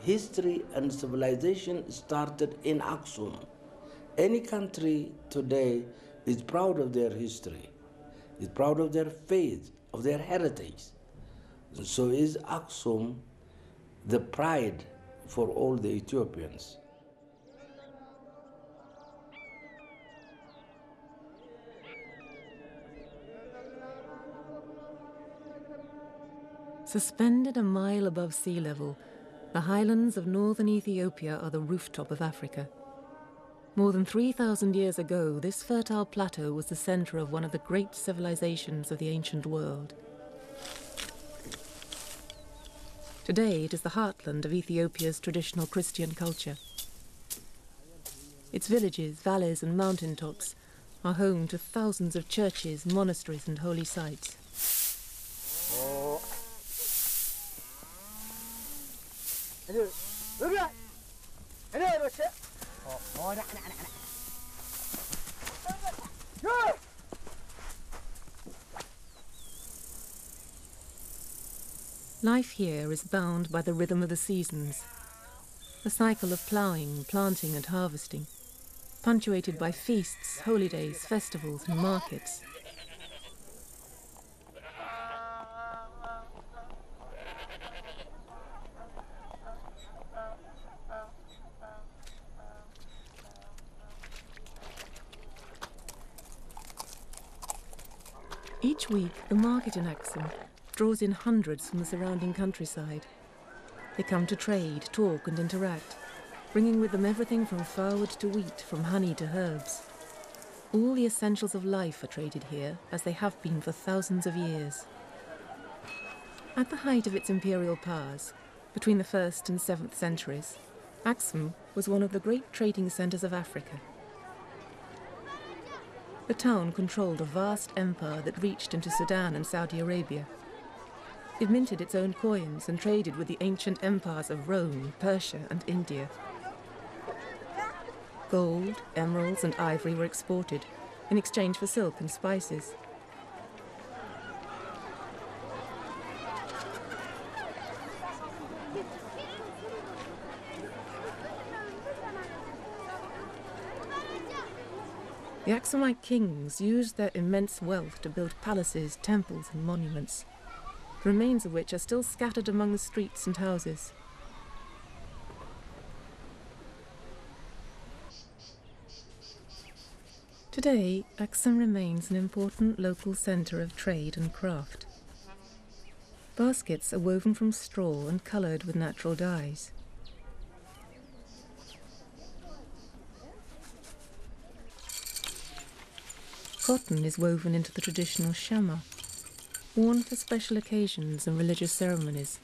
history and civilization started in Aksum. Any country today is proud of their history, is proud of their faith, of their heritage. So is Aksum the pride for all the Ethiopians. Suspended a mile above sea level, the highlands of northern Ethiopia are the rooftop of Africa. More than 3,000 years ago, this fertile plateau was the center of one of the great civilizations of the ancient world. Today, it is the heartland of Ethiopia's traditional Christian culture. Its villages, valleys, and mountaintops are home to thousands of churches, monasteries, and holy sites. Life here is bound by the rhythm of the seasons, a cycle of ploughing, planting, and harvesting, punctuated by feasts, holy days, festivals, and markets. Each week, the market in Axum draws in hundreds from the surrounding countryside. They come to trade, talk, and interact, bringing with them everything from firewood to wheat, from honey to herbs. All the essentials of life are traded here, as they have been for thousands of years. At the height of its imperial powers, between the 1st and 7th centuries, Axum was one of the great trading centers of Africa. The town controlled a vast empire that reached into Sudan and Saudi Arabia. It minted its own coins and traded with the ancient empires of Rome, Persia, and India. Gold, emeralds, and ivory were exported in exchange for silk and spices. The Aksumite kings used their immense wealth to build palaces, temples, and monuments, the remains of which are still scattered among the streets and houses. Today, Aksum remains an important local centre of trade and craft. Baskets are woven from straw and coloured with natural dyes. Cotton is woven into the traditional shama, worn for special occasions and religious ceremonies.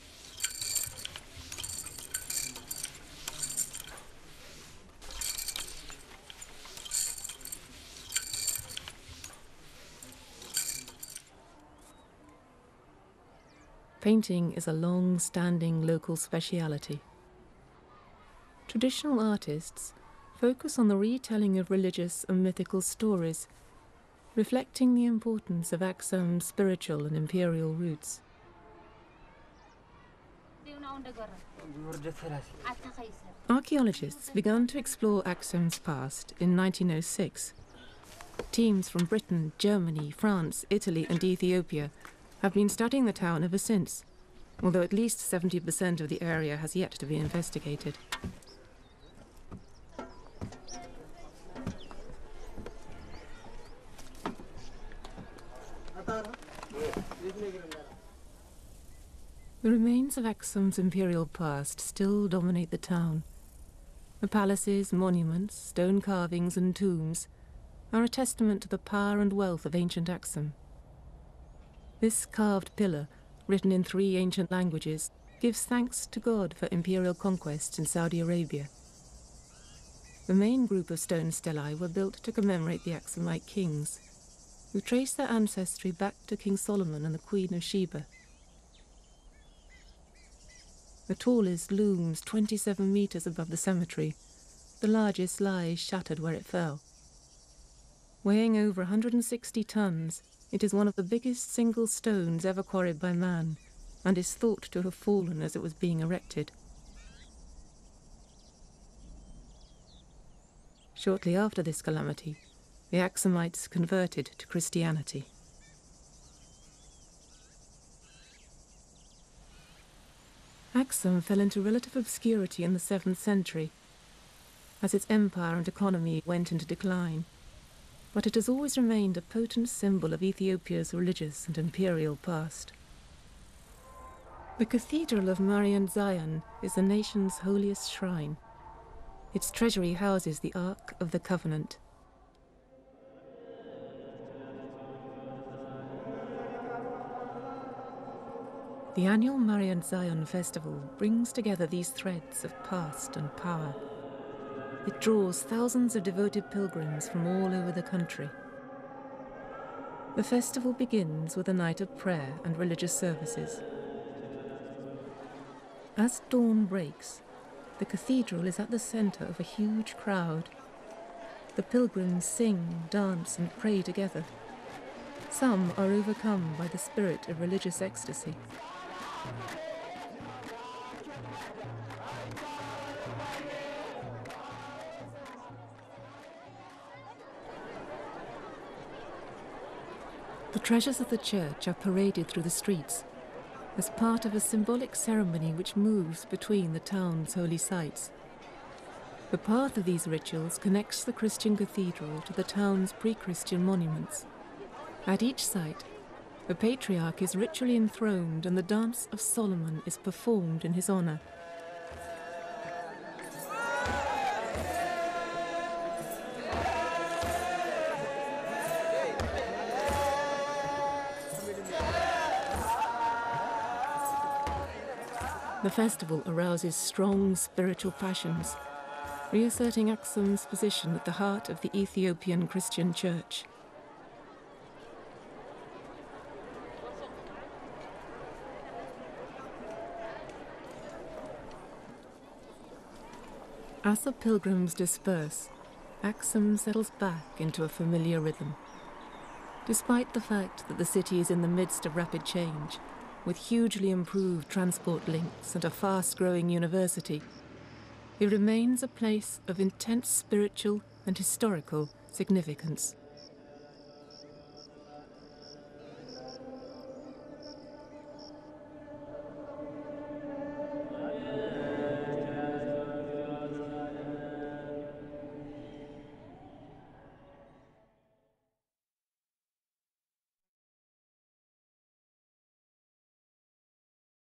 Painting is a long-standing local speciality. Traditional artists focus on the retelling of religious and mythical stories, reflecting the importance of Aksum's spiritual and imperial roots. Archaeologists began to explore Aksum's past in 1906. Teams from Britain, Germany, France, Italy, and Ethiopia have been studying the town ever since, although at least 70% of the area has yet to be investigated. The remains of Aksum's imperial past still dominate the town. The palaces, monuments, stone carvings, and tombs are a testament to the power and wealth of ancient Aksum. This carved pillar, written in 3 ancient languages, gives thanks to God for imperial conquests in Saudi Arabia. The main group of stone stelae were built to commemorate the Aksumite kings, who trace their ancestry back to King Solomon and the Queen of Sheba. The tallest looms 27 meters above the cemetery. The largest lies shattered where it fell. Weighing over 160 tons, it is one of the biggest single stones ever quarried by man, and is thought to have fallen as it was being erected. Shortly after this calamity, the Axumites converted to Christianity. Aksum fell into relative obscurity in the 7th century, as its empire and economy went into decline, but it has always remained a potent symbol of Ethiopia's religious and imperial past. The Cathedral of Tsion is the nation's holiest shrine. Its treasury houses the Ark of the Covenant. The annual Tsion festival brings together these threads of past and power. It draws thousands of devoted pilgrims from all over the country. The festival begins with a night of prayer and religious services. As dawn breaks, the cathedral is at the center of a huge crowd. The pilgrims sing, dance, and pray together. Some are overcome by the spirit of religious ecstasy. The treasures of the church are paraded through the streets as part of a symbolic ceremony which moves between the town's holy sites. The path of these rituals connects the Christian cathedral to the town's pre-Christian monuments. At each site, the patriarch is ritually enthroned and the dance of Solomon is performed in his honor. The festival arouses strong spiritual passions, reasserting Aksum's position at the heart of the Ethiopian Christian Church. As the pilgrims disperse, Aksum settles back into a familiar rhythm. Despite the fact that the city is in the midst of rapid change, with hugely improved transport links and a fast-growing university, it remains a place of intense spiritual and historical significance.